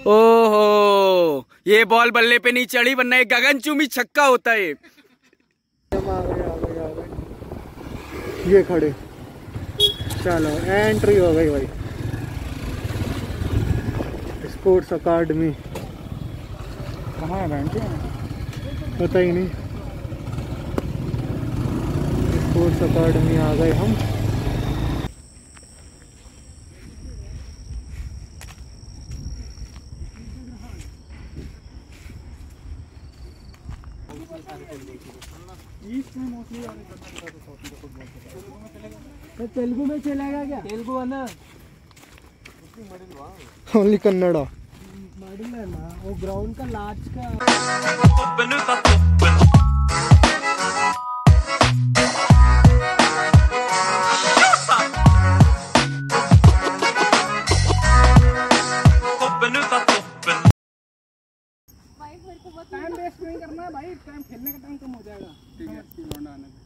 ओहो, ये बॉल बल्ले पे नहीं चढ़ी वरना एक गगनचुंबी छक्का होता है। ये खड़े, चलो एंट्री हो गई भाई। स्पोर्ट्स अकादमी कहाँ है बैंक? पता ही नहीं। स्पोर्ट्स अकादमी आ गए हम। तेलुगु में चलेगा क्या? तेलुगु है ना, ओनली कन्नड़ा। मॉडल है ना वो ग्राउंड का लार्ज का। टाइम वेस्ट नहीं करना है भाई, टाइम खेलने का टाइम कम हो जाएगा। ठीक है, लौंडा आने दे।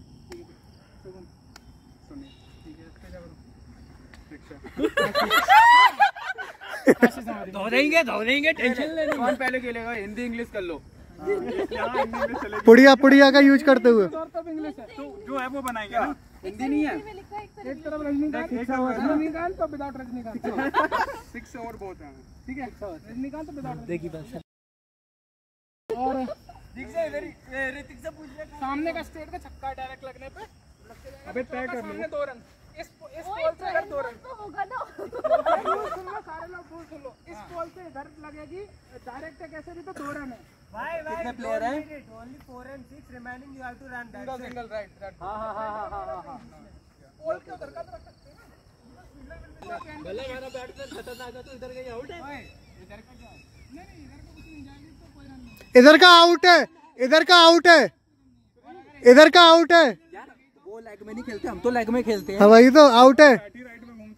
सुनिए, ठीक है, क्या करो? धो देंगे, टेंशन लेनी। कौन पहले खेलेगा? हिंदी इंग्लिश कर लो। पुड़िया का यूज करते हुए इंग्लिश है तो जो है वो बनाएंगे ना, हिंदी नहीं है। एक तरफ रजनीकांत तो विदाउट रजनीकांत 6 ओवर बहुत है। ठीक है, रजनीकांत तो विदाउट। देखिए बस। और ऋतिक से पूछ ले, सामने का स्ट्रेट का छक्का डायरेक्ट लगने पे अबे तय कर लो 2 रन। इस बॉल से अगर 2 रन तो होगा ना। सुन लो सारे लोग, सुन लो, इस बॉल से इधर लगेगी डायरेक्ट है, कैसे भी तो 2 रन है भाई। कितने प्लेयर हैं? Only 4 and 6 remaining, you have to run that single. Right. हां बॉल के उधर का रख सकते हैं ना। भले मेरा बैट्समैन खतरनाक है तो इधर का आउट है। इधर का क्या? नहीं इधर का कुछ नहीं जाएगी तो कोई रन नहीं। इधर का आउट है, इधर का आउट है, इधर का आउट है। वो लेग में नहीं खेलते, हम तो लेग में खेलते हैं। हाँ वही तो आउट है।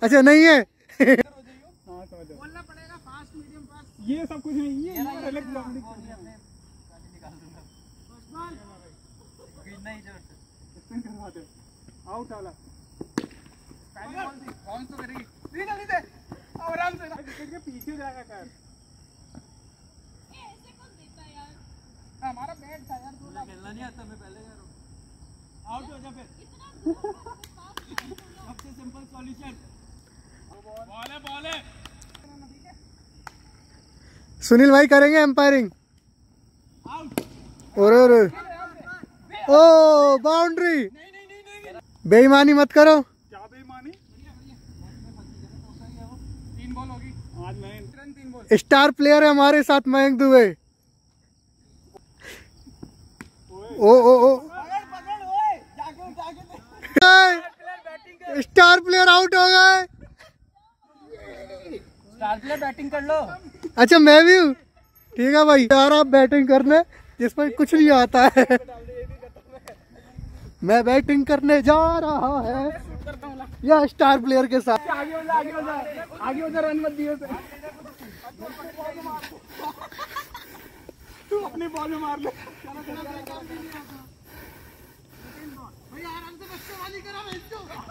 अच्छा नहीं है। बोलना पड़ेगा फास्ट, मीडियम, फास्ट, ये सब कुछ नहीं। ये अलग आउट वाला पहले बॉल थी, बाउंस तो करेगी। नहीं दे आराम से, विकेट के पीछे जाएगा कैच। ऐसे कौन देता है यार? हमारा बैट था यार, 2 लाख खेलना नहीं आता। मैं पहले कह रहा हूं आउट हो जा फिर। सबसे सिंपल सॉल्यूशन बॉल है। सुनील भाई करेंगे एम्पायरिंग। और ओ बाउंड्री। बेईमानी मत करो। क्या बेईमानी? 3 बॉल होगी आज। मैं 3 बॉल। स्टार प्लेयर है हमारे साथ मयंक दुबे। ओ स्टार प्लेयर आउट हो गए। स्टार प्लेयर बैटिंग कर लो। अच्छा मैं भी हूँ, ठीक है भाई। यार आप बैटिंग करने जिसमें कुछ नहीं आता है। मैं बैटिंग करने जा रहा है या स्टार प्लेयर के साथ। आगे हो जा, रन मत दियो। तू अपनी बॉल में मार ले।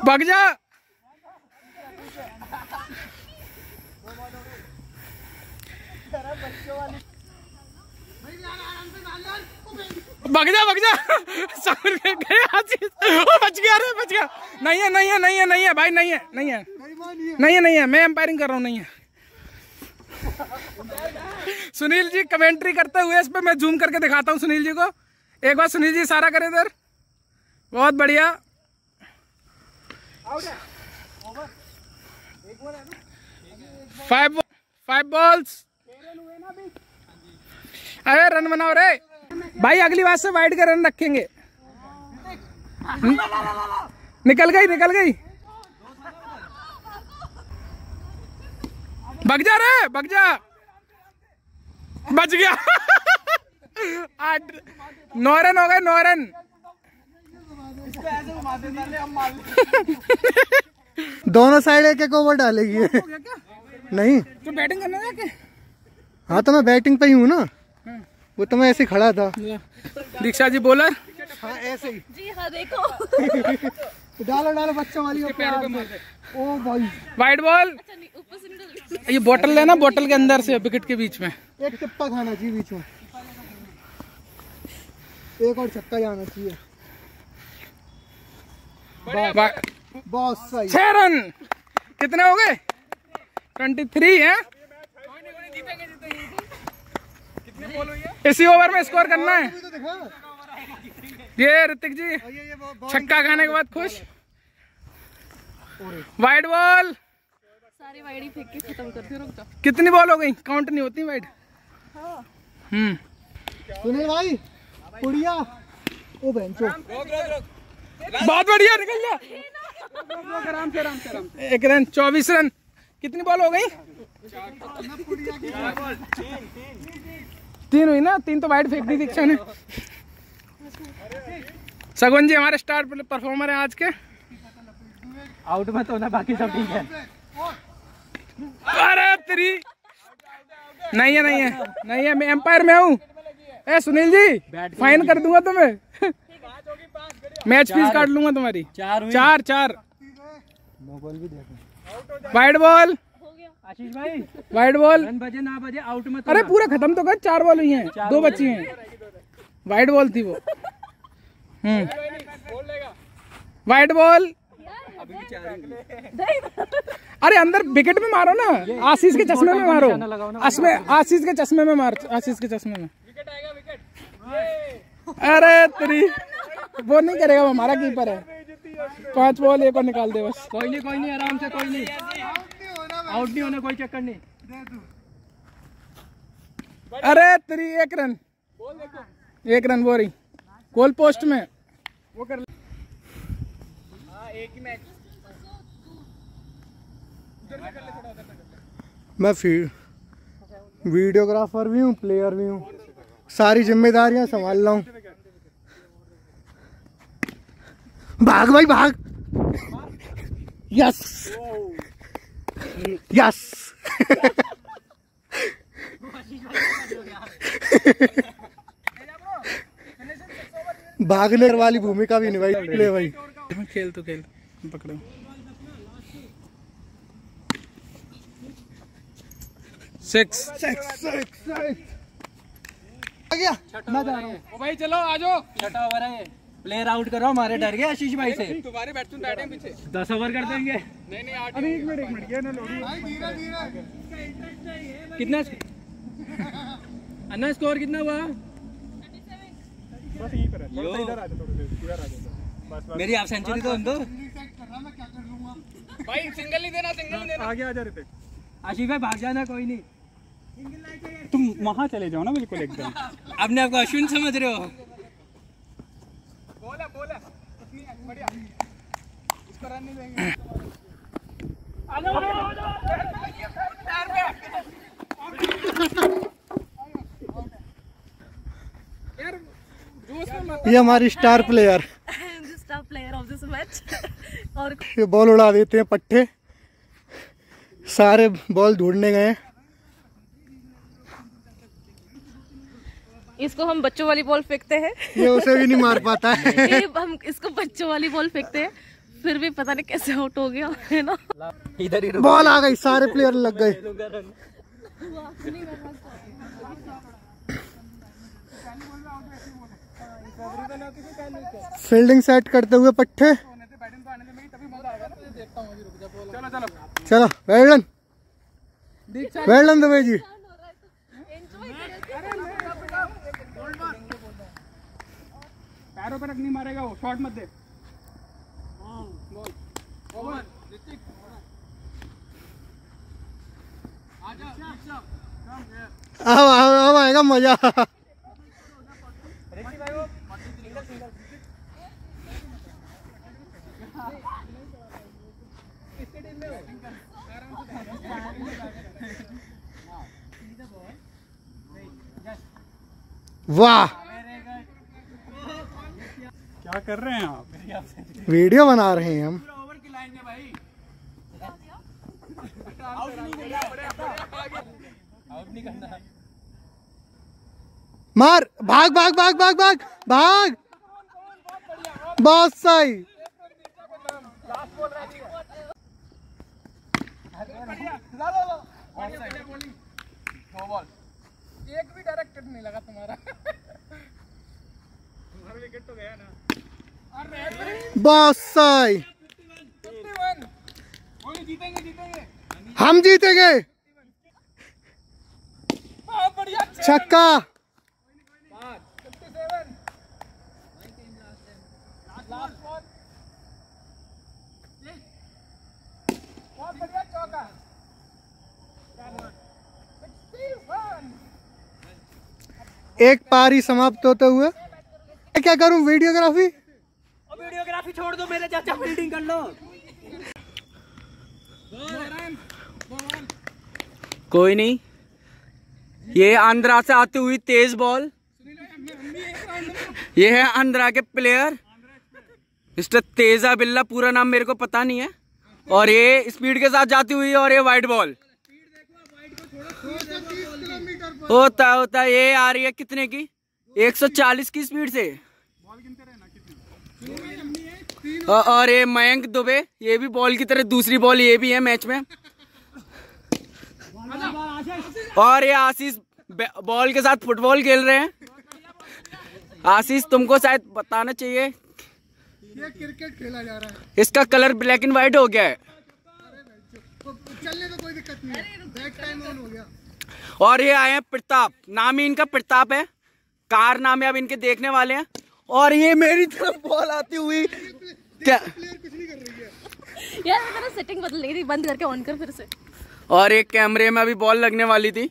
भाग जा। भाग जा बच गया रे, बच गया। नहीं है भाई, नहीं है। मैं एम्पायरिंग कर रहा हूँ, नहीं है। सुनील जी कमेंट्री करते हुए इस पे मैं जूम करके दिखाता हूँ सुनील जी को। एक बार सुनील जी इशारा करें इधर। बहुत बढ़िया। 5 बॉल्स। अरे रन बनाओ रे भाई, अगली बार से वाइड का रन रखेंगे। निकल गई। भाग जा रे, भाग जा। बच गया। 9 रन हो गए, 9 रन। दोनों साइड एक ओवर डालेगी। नहीं तो बैटिंग करने जाके। हाँ तो मैं बैटिंग पे ही हूँ ना, वो तो मैं ऐसे खड़ा था। दीक्षा जी बॉलर। हाँ ऐसे ही। जी हाँ देखो। डालो बच्चों वाली। पैरों पे मार दे। ओ भाई वाइड बॉल। अच्छा नहीं, ऊपर से नहीं ये बोतल लेना, बोतल के अंदर से विकेट के बीच में एक टिप्पा खाना चाहिए बीच में, एक और छक्का जाना चाहिए। बहुत सही। 6 रन कितने हो गए? 23 है। इसी ओवर में स्कोर करना है। ये ऋतिक जी छक्का खाने के बाद खुश। वाइड बॉल, सारी वाइड ही फेंक के खत्म कर दो। रुक जाओ। कितनी बॉल हो गई? काउंट नहीं होती वाइड। सुनील भाई पुड़िया, ओ बेंचो, बहुत बढ़िया, निकल जा। आराम से आराम से आराम से। 1 रन, 24 रन। कितनी बॉल हो गई? 3 हुई ना? 3 तो वाइड फेंक दी दीक्षा ने। सगुन जी हमारे स्टार परफॉर्मर हैं आज के। आउट में तो ना, बाकी सब ठीक है। अरे तेरी नहीं है, नहीं है, नहीं है, मैं एम्पायर में हूँ। ए सुनील जी फाइन कर दूंगा तुम्हें। मैच फीस काट लूंगा तुम्हारी। 4 वाइड बॉल। आशीष भाई वाइड बॉल, रन बजे ना बजे आउट में तो अरे पूरा खत्म तो कर। 4 बॉल हुई हैं, 2 बची हैं। वाइड बॉल थी वो। Wide ball. अरे अंदर विकेट में मारो ना, आशीष के चश्मे में मारो। आशीष के चश्मे में मार, आशीष के चश्मे में। अरे तेरी वो नहीं करेगा, वो हमारा कीपर है। 5 बॉल 1 और निकाल दे बस। कोई नहीं आराम से, कोई नहीं, आउट नहीं होना, कोई चक्कर नहीं। अरे तेरी 1 रन, 1 रन वो रही गोल पोस्ट में। वो कर एक ही मैच। मैं फिर वीडियोग्राफर भी हूँ, प्लेयर भी हूँ, सारी जिम्मेदारियां संभाल रहा हूँ। भाग भाई भाग। Yes yes. भागने वाली भूमिका भी निभाई। ले भाई खेल तो खेल, पकड़ो। 6 आ गया। मैं जा रहा हूँ। ओ भाई चलो आ जाओ। छठा ओवर है, प्लेयर आउट करो। हमारे डर गए आशीष भाई से। तुम्हारे बैट्समैन बैठे हैं पीछे। 10 ओवर कर देंगे। नहीं 8। अभी 1 मिनट ये ना लोडी। कितना अन्ना स्कोर कितना हुआ? बस यहीं पर है, थोड़ा सा इधर आ जाओ, थोड़ा इधर आ जाओ बस। मेरी हाफ सेंचुरी तो हम दो भाई। सिंगल नहीं देना, सिंगल नहीं देना। आगे आ जा ऋतिक। आशीष भाई भाग जाना, कोई नहीं। तुम वहां चले जाओ ना, बिल्कुल एकदम। अपने आपको अश्विन समझ रहे हो? बोल है बढ़िया। इसको रन नहीं देंगे। आ जाओ यार, जोश में मत। ये हमारी star player, star player of this match. और ये बॉल उड़ा देते हैं पट्टे। सारे बॉल ढूंढने गए। इसको हम बच्चों वाली बॉल फेंकते हैं। ये उसे भी नहीं मार पाता है। हम इसको बच्चों वाली बॉल फेंकते हैं, फिर भी पता नहीं कैसे आउट हो गया, है ना। इधर ही बॉल आ गई, सारे प्लेयर लग गए। फील्डिंग सेट करते हुए पट्टे। चलो वेल डन दुबे जी। पैरों पर नहीं मारेगा वो, शॉट मत दे। अब आएगा मजा। वाह, क्या कर रहे हैं आप? वीडियो बना रहे हैं हम। मार, भाग भाग भाग भाग भाग भाग। बहुत सही। नो बॉल, एक भी डायरेक्टेड नहीं लगा तुम्हारा। तुम्हारा विकेट तो गया ना। अरे बॉस साई 51, जीतेंगे जीतेंगे, हम जीतेंगे। बहुत बढ़िया छक्का। 57, लास्ट बॉल, बहुत बढ़िया चौका। 61, एक पारी समाप्त होते हुए मैं क्या करूं? वीडियोग्राफी। वीडियोग्राफी छोड़ दो, मेरे चाचा फील्डिंग कर लो। कोई नहीं, ये आंध्रा से आती हुई तेज बॉल। ये है आंध्रा के प्लेयर मिस्टर तेजा बिल्ला, पूरा नाम मेरे को पता नहीं है। और ये स्पीड के साथ जाती हुई, और ये वाइड बॉल होता है। ये आ रही है कितने की? 140 की स्पीड से। और ये मयंक दुबे, ये भी बॉल की तरह दूसरी बॉल ये भी है मैच में। और ये आशीष बॉल के साथ फुटबॉल खेल रहे हैं। आशीष तुमको शायद बताना चाहिए, ये क्रिकेट खेला जा रहा है। इसका कलर ब्लैक एंड व्हाइट हो गया है। चलने का कोई दिक्कत नहीं है, बैक टाइम ऑन हो गया। और ये आए हैं प्रताप, नाम ही इनका प्रताप है, कार नाम है, अब इनके देखने वाले हैं। और ये मेरी तरफ बॉल आती हुई क्या प्लेयर कुछ नहीं कर रही है यार, मेरा सेटिंग बदल गई थी, बंद करके ऑन कर फिर से। और एक कैमरे में अभी बॉल लगने वाली थी।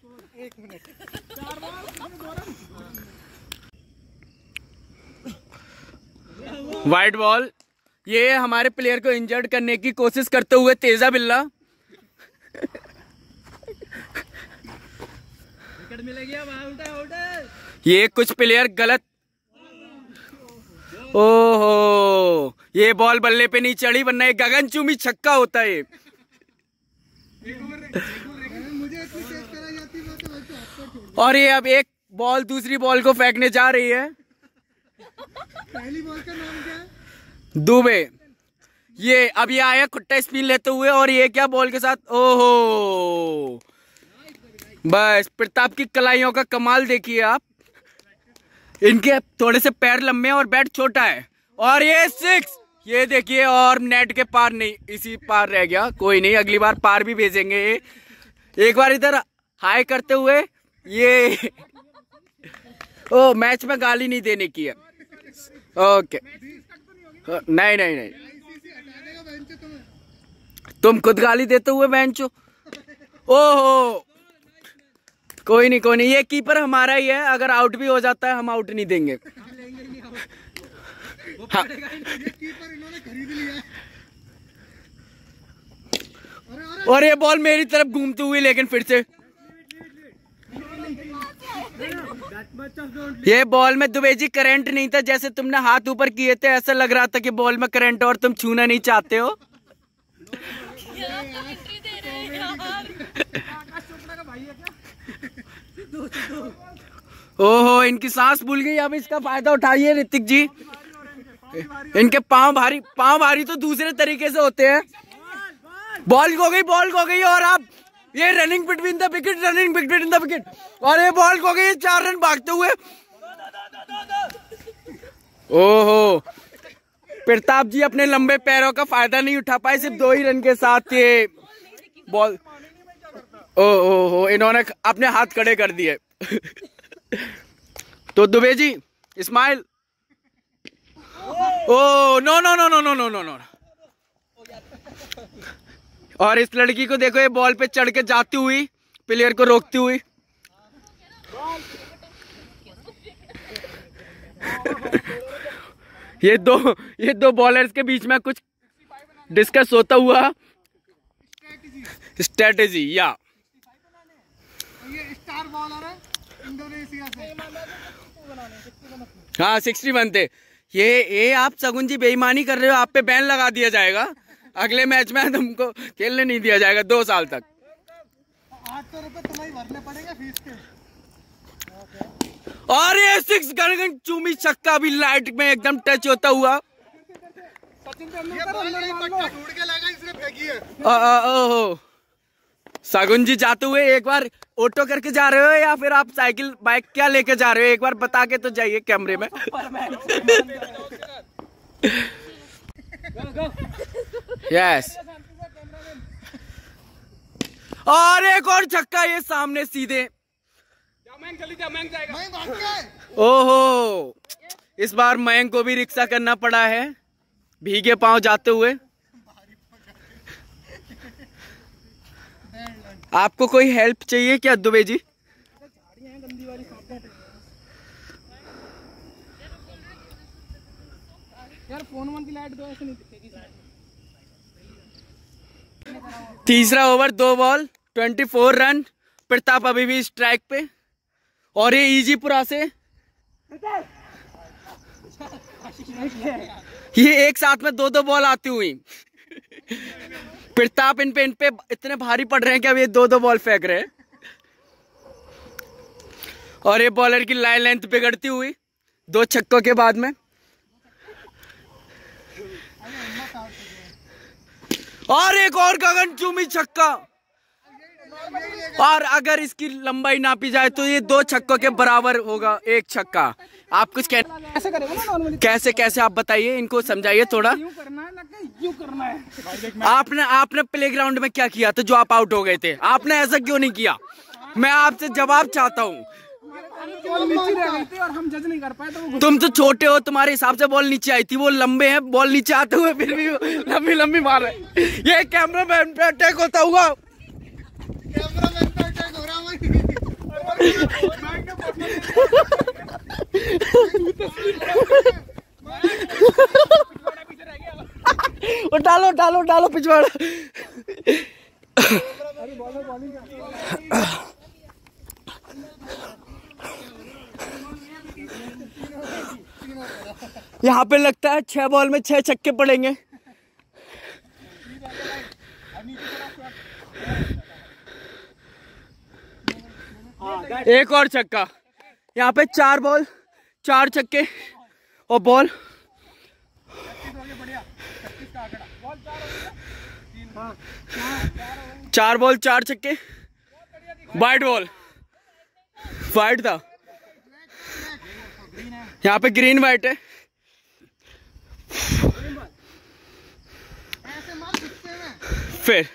वाइड बॉल, ये हमारे प्लेयर को इंजर्ड करने की कोशिश करते हुए तेजा बिल्ला। ये कुछ प्लेयर गलत, ओहो, ये बॉल बल्ले पे नहीं चढ़ी, वरना ये गगनचुंबी छक्का होता है। और ये अब एक बॉल दूसरी बॉल को फेंकने जा रही है। पहली बॉल का नाम क्या है? दुबे। ये अब ये आया खुट्टा स्पिन लेते हुए, और ये क्या बॉल के साथ, ओहो, बस प्रताप की कलाइयों का कमाल देखिए आप। इनके थोड़े से पैर लंबे हैं और बैट छोटा है। और ये 6, ये देखिए, और नेट के पार नहीं, इसी पार रह गया। कोई नहीं, अगली बार पार भी भेजेंगे। एक बार इधर हाई करते हुए, ये ओ मैच में गाली नहीं देने की है। ओके, नहीं नहीं नहीं, तुम खुद गाली देते हुए बेंचो। ओहो, कोई नहीं कोई नहीं, ये कीपर हमारा ही है, अगर आउट भी हो जाता है हम आउट नहीं देंगे। हाँ। और ये बॉल मेरी तरफ घूमती हुई, लेकिन फिर से ये बॉल में दुबे जी करंट नहीं था, जैसे तुमने हाथ ऊपर किए थे ऐसा लग रहा था कि बॉल में करंट और तुम छूना नहीं चाहते हो। ओहो, इनकी सांस भूल गई, अब इसका फायदा उठाइए ऋतिक जी। इनके पांव भारी तो दूसरे तरीके से होते हैं। बॉल खो गई, और अब ये रनिंग बिटवीन द विकेट, और ये बॉल खो गई, 4 रन भागते हुए। ओहो, प्रताप जी अपने लंबे पैरों का फायदा नहीं उठा पाए, सिर्फ 2 ही रन के साथ ये बॉल। ओहो, इन्होंने अपने हाथ खड़े कर दिए। तो Dubey ji smile. Oh no no no no no no no no. और इस लड़की को देखो, ये बॉल पे चढ़ के जाती हुई, प्लेयर को रोकती हुई। ये दो बॉलर्स के बीच में कुछ डिस्कस होता हुआ स्ट्रेटेजी। या ये स्टार बॉलर है इंडोनेशिया से। हाँ, 61 थे। ये आप सगुन जी बेईमानी कर रहे हो, आप पे बैन लगा दिया जाएगा। अगले मैच में तुमको खेलने नहीं दिया जाएगा 2 साल तक। 800 रुपए तुम्हें भरने पड़ेंगे फीस के। और ये 6 गन चूमी छक्का भी लाइट में एकदम टच होता हुआ। ये बॉल नहीं, पट्टा ढूंढ के लाएगा, इसने फेंकी है। ओहो, शगुन जी जाते हुए एक बार ऑटो करके जा रहे हो या फिर आप साइकिल बाइक क्या लेके जा रहे हो, एक बार बता के तो जाइए कैमरे में। यस, और एक और छक्का ये सामने सीधे। ओहो, इस बार मयंक को भी रिक्शा करना पड़ा है भीगे पांव जाते हुए। आपको कोई हेल्प चाहिए क्या दुबे जी? यार फोन की लाइट दो, ऐसे नहीं दिखेगी। तीसरा ओवर 2 बॉल 24 रन। प्रताप अभी भी स्ट्राइक पे और ये ईजीपुरा से ये एक साथ में 2-2 बॉल आती हुई। प्रताप इन पे इतने भारी पड़ रहे हैं कि अब ये 2-2 बॉल फेंक रहे हैं और ये बॉलर की लाइन लेंथ बिगड़ती हुई 2 छक्कों के बाद में। और एक और गगनचुंबी छक्का, और अगर इसकी लंबाई नापी जाए तो ये 2 छक्कों के बराबर होगा 1 छक्का। आप कुछ ऐसे करेगा ना नॉर्मली। कैसे आप बताइए, इनको समझाइए थोड़ा। यूं करना है, यूं करना है। आपने प्लेग्राउंड में क्या किया था जो आप आउट हो गए थे? आपने ऐसा क्यों नहीं किया? मैं आपसे जवाब चाहता हूँ। बॉल नीचे रह गई थी और हम जज नहीं कर पाए तो तुम तो छोटे हो, तुम्हारे हिसाब से बॉल नीचे आई थी, वो लंबे हैं, बॉल नीचे आते हुए फिर भी लंबी मार रहे। ये कैमरामैन पे अटैक होता हुआ। कैमरामैन पे अटैक हो रहा है। डालो पिछवाड़ा। यहाँ पे लगता है 6 बॉल में 6 छक्के पड़ेंगे। एक और छक्का। यहाँ पे 4 बॉल 4 छक्के और बॉल 4 बॉल 4 छक्के। वाइड बॉल, वाइड था, यहाँ पे ग्रीन वाइट है। फिर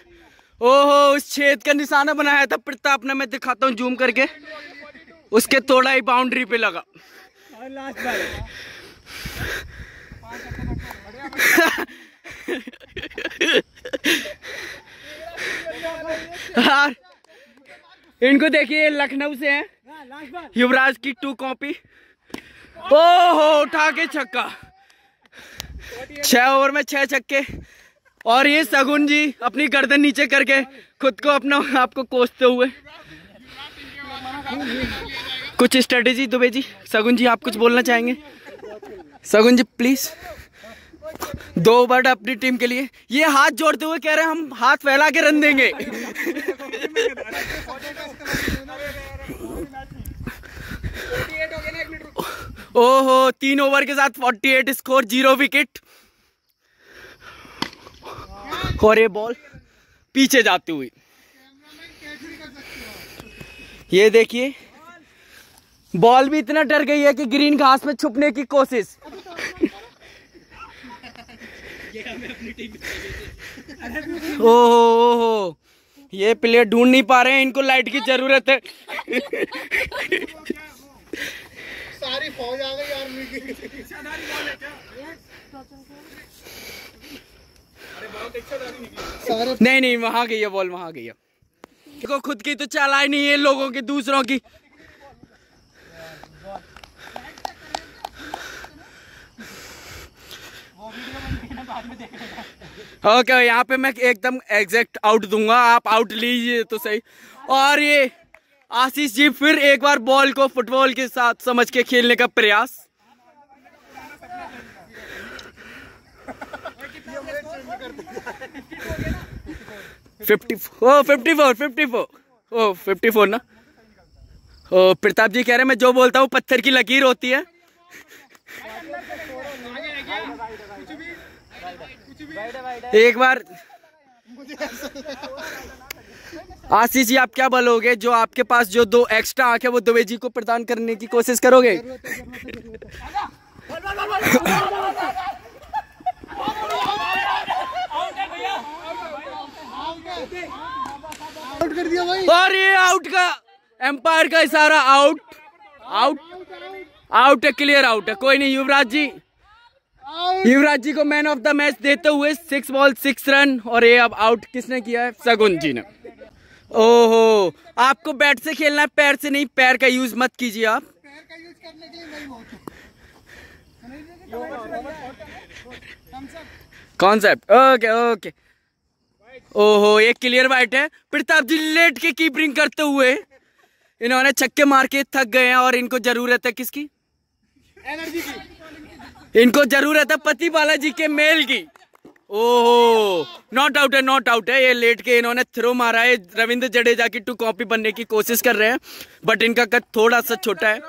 ओहो, उस छेद का निशाना बनाया था प्रताप ने, मैं दिखाता हूँ जूम करके। उसके थोड़ा ही बाउंड्री पे लगा। इनको देखिए, लखनऊ से हैं, युवराज की 2 कॉपी। ओहो, उठा के छक्का। 6 ओवर में 6 छक्के। और ये शगुन जी अपनी गर्दन नीचे करके खुद को अपना आपको कोसते हुए। कुछ स्ट्रेटेजी दुबे जी, शगुन जी आप कुछ बोलना चाहेंगे? शगुन जी प्लीज 2 वर्ड अपनी टीम के लिए। ये हाथ जोड़ते हुए कह रहे हैं हम हाथ फैला के रन देंगे। ओहो, 3 ओवर के साथ 48 स्कोर, 0 विकेट। और ये बॉल पीछे जाती हुई, ये देखिए बॉल भी इतना डर गई है कि ग्रीन घास में छुपने की कोशिश। ओहो, ये प्लेयर ढूंढ नहीं पा रहे हैं, इनको लाइट की जरूरत है। सारी फौज आ गई आर्मी की। नहीं वहां गई है बॉल, वहां गई है। देखो खुद की तो चालाई नहीं है, लोगों की, दूसरों की। ओके, यहाँ पे मैं एकदम एग्जैक्ट आउट दूंगा, आप आउट लीजिए तो सही। और ये आशीष जी फिर एक बार बॉल को फुटबॉल के साथ समझ के खेलने का प्रयास। ओ 54 ना। ओ प्रताप जी कह रहे हैं मैं जो बोलता हूँ पत्थर की लकीर होती है। एक बार आशीष जी, आप क्या बोलोगे? जो आपके पास जो 2 एक्स्ट्रा आंख है वो दुबे जी को प्रदान करने की कोशिश करोगे? आउट कर दिया भाई। और ये आउट का एम्पायर का इशारा, आउट आउट आउट है, क्लियर आउट है। कोई नहीं, युवराज जी को मैन ऑफ द मैच देते हुए 6 बॉल 6 रन। और ये अब आउट किसने किया है? शगुन जी ने। ओहो, आपको बैट से खेलना है, पैर से नहीं। पैर का यूज मत कीजिए आप। पैर का यूज करने के लिए नहीं बहुत कॉन्सेप्ट, ओके ओके। ओहो, ये क्लियर वाइट है। प्रताप जी लेट के कीपिंग करते हुए इन्होंने छक्के मार के थक गए हैं और इनको जरूरत है किसकी? एनर्जी की। इनको जरूरत है पति बालाजी के मेल की। ओहो, नॉट आउट है, नॉट आउट है। ये लेट के इन्होंने थ्रो मारा है। रविंद्र जडेजा की 2 कॉपी बनने की कोशिश कर रहे हैं, बट इनका कद थोड़ा सा छोटा है।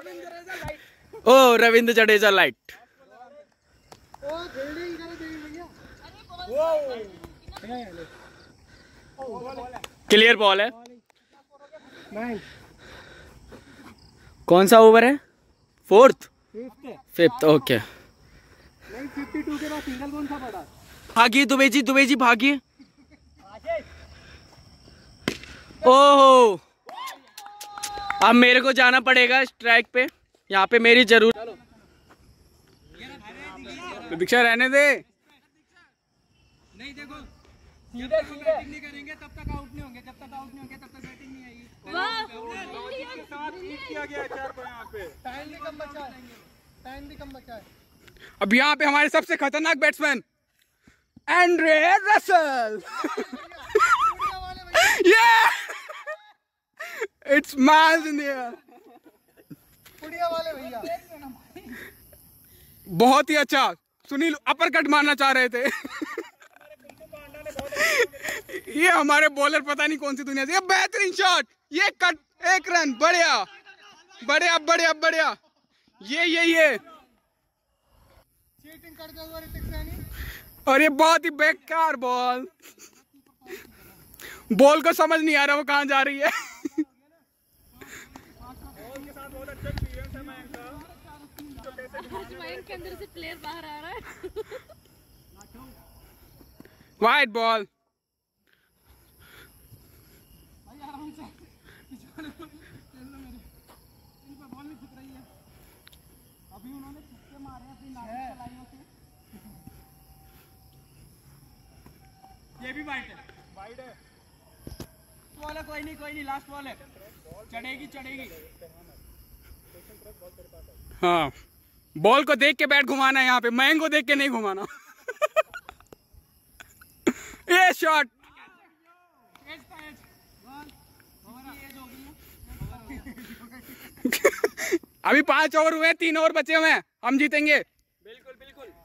Oh, Ravindra Jadeja light. Clear ball है। कौन सा ओवर है? 4th 5th, okay. 52 के बाद सिंगल कौन सा पड़ा? भागिए दुबे जी भागिए। ओहो, अब मेरे को जाना पड़ेगा स्ट्राइक पे। यहाँ पे मेरी जरूर। दीक्षा रहने दे। नहीं देखो, सीधे बैटिंग नहीं करेंगे तब तक आउट नहीं होंगे। जब तक आउट नहीं होंगे तब तक बैटिंग नहीं आएगी। किया गया 4 को यहाँ पे। टाइम भी कम बचा है, टाइम भी कम बचा है। अब यहाँ पे हमारे सबसे खतरनाक batsman Andre Russell. It's match in the air. पुड़िया वाले भैया। बहुत ही अच्छा। सुनील अपर कट मारना चाह रहे थे। ये हमारे बॉलर पता नहीं कौन सी दुनिया से। ये बेहतरीन शॉट, ये कट, 1 रन। बढ़िया बढ़िया बढ़िया बढ़िया। ये चीटिंग करते हुए ऋतिक सैनी। और ये बहुत ही बेकार बॉल। बॉल को समझ नहीं आ रहा वो कहाँ जा रही है। माइंड के अंदर से प्लेयर बाहर आ रहा है। Wide ball. अभी उन्होंने छक्के मारे हैं अपनी लाइनों से। ये भी वाइट है, वाइट है। बॉल है, कोई नहीं, लास्ट बॉल है। चढ़ेगी। हाँ, बॉल को देख के बैट घुमाना है यहाँ पे, मयंक को देख के नहीं घुमाना। ये शॉट। अभी 5 ओवर हुए, 3 ओवर बचे हुए हैं, हम जीतेंगे। बिल्कुल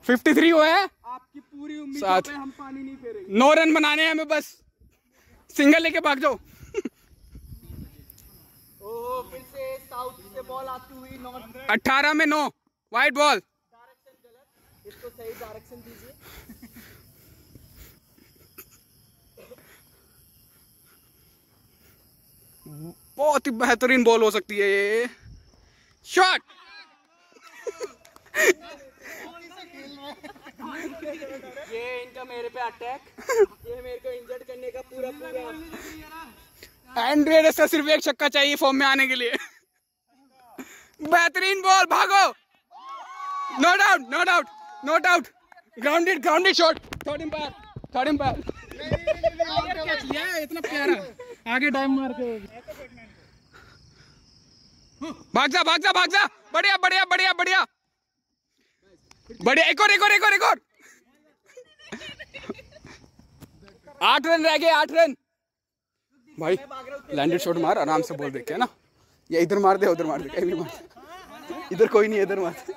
53 हुए हैं। आपकी पूरी उम्मीद साथ। पे हम पानी नहीं फेरेंगे। 9 रन बनाने हैं हमें, बस सिंगल लेके भाग जाओ। ओह, फिर से साउथ से बॉल आती हुई। 18 में 9, वाइड बॉल। डायरेक्शन गलत, इसको सही डायरेक्शन दीजिए। बहुत ही बेहतरीन बॉल हो सकती है ये। शॉट। ये इनका मेरे पे अटैक, ये मेरे को इंजर्ड करने का पूरा। एंड्रे रसल सिर्फ 1 छक्का चाहिए फॉर्म में आने के लिए। बेहतरीन बॉल, भागो। No doubt. Grounded shot. Third umpire. इतना प्यारा, आगे डाइव मार के। भाग जा। बढ़िया। एक और। 8 रन रह गए, 8 रन। भाई लैंडेड शॉट मार, आराम से बॉल देख के ना। ये इधर मार दे, उधर मार दे, कहीं भी मार दे। इधर कोई नहीं है, इधर मार दे।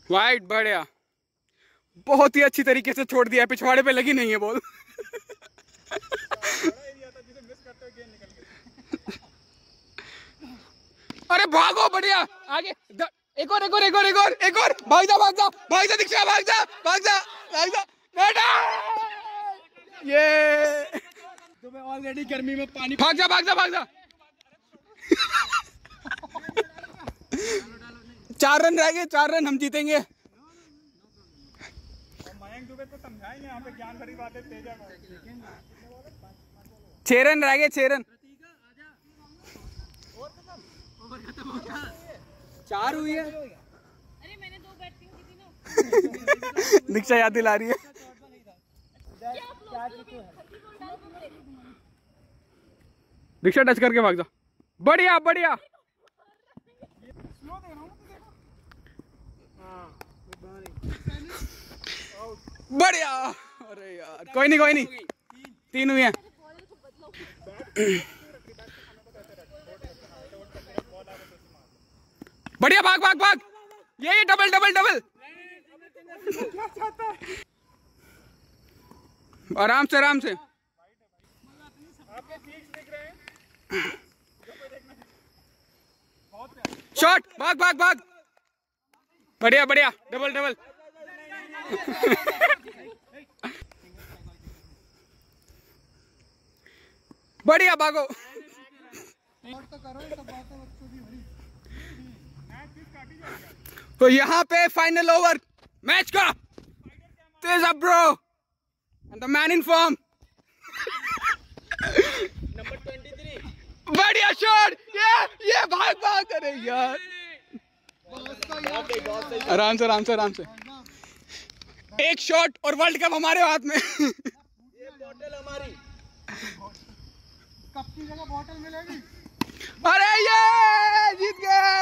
वाइड, बढ़िया। बहुत ही अच्छी तरीके से छोड़ दिया, पिछवाड़े पे लगी नहीं है बॉल। अरे भागो, बढ़िया। आगे एक और भाग जा दीक्षा, भाग जा बेटा। ये तुम्हें ऑलरेडी गर्मी में पानी। भाग जा 4 रन रह गए, 4 रन हम जीतेंगे। मयंक दुबे तो समझाएंगे यहाँ पे ज्ञान भरी बातें तेजा को। 6 रन रह गए, 6 रन। 4 हुई है। अरे मैंने 2 बैटिंग की थी ना। दीक्षा याद दिला रही है। दीक्षा टच करके भाग जा। बढ़िया अरे यार कोई नहीं 3 हुई है। बढ़िया भाग ये डबल आराम से शॉट भाग बढ़िया डबल बढ़िया भागो। तो यहाँ पे फाइनल ओवर मैच का। Teja bro and the man in form. Number 23। बढ़िया शॉट। ये भाग अरे यार आराम से। एक शॉट और वर्ल्ड कप हमारे हाथ में। ये बॉटल हमारी। कप की जगह बॉटल मिलेगी। अरे ये जीत गए।